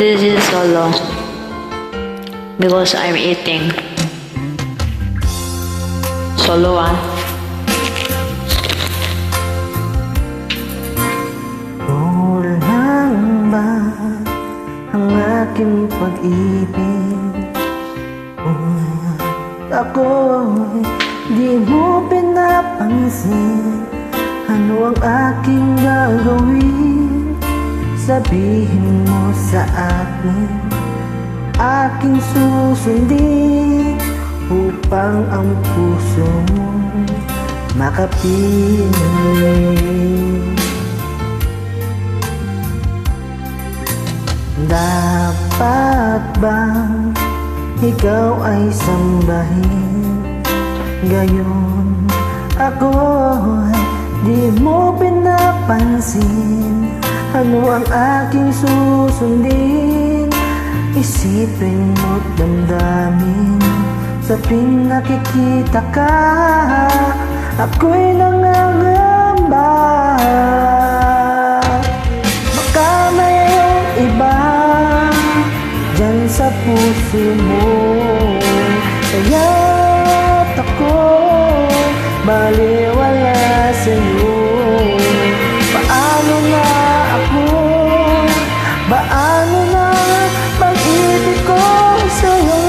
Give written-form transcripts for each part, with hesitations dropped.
This is solo because I'm eating. Solo Kulang ba ang aking pag-ibig? Ako'y di mo pinapansin. Ano ang aking gagawin? Sabihin mo sa akin, aking susundin, upang ang puso mo makapiling. Dapat bang ikaw ay sambahin? Gayon ako'y di mo pinapansin. Ano ang aking susundin? Isipin mo't damdamin. Sa tuwing nakikita ka, ako'y nangangamba. Baka mayroong iba dyan sa puso mo, kaya't ako'y baliwala sa'yo. Paano na ako? Paano na pag-ibig ko sa'yo?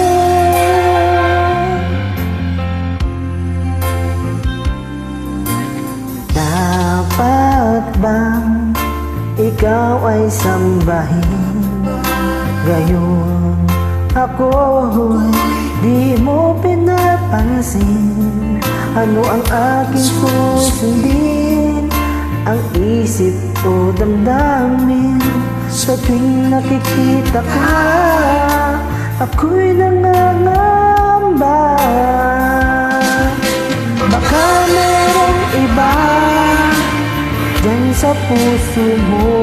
Dapat bang ikaw ay sambahin? Gayon ako'y di mo pinapansin. Ano ang aking susundin? Ang isip o damdamin? Sa tuwing nakikita ka, ako'y nangangamba. Baka merong iba dyan sa puso mo,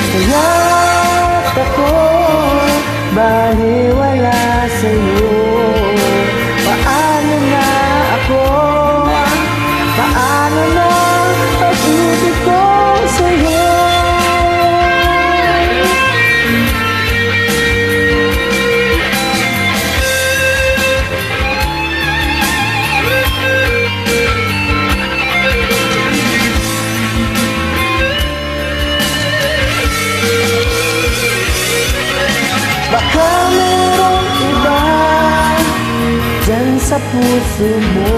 kaya't ako'y baliwala sa'yo. Paano na ako? Paano na pag-ibig ko sa'yo? Baka merong iba dyan sa puso mo,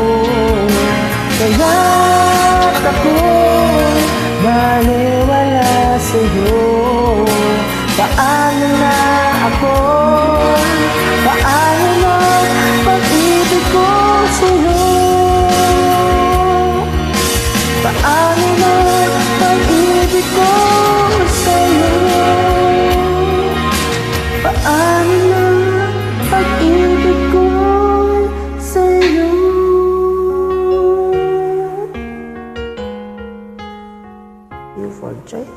kaya't ako'y baliwala sa'yo. Paano na ako? Paano na pag-ibig ko sa'yo? Paano na pag-ibig ko sa'yo? Paano na pag-ibig ko sa'yo? You for joy.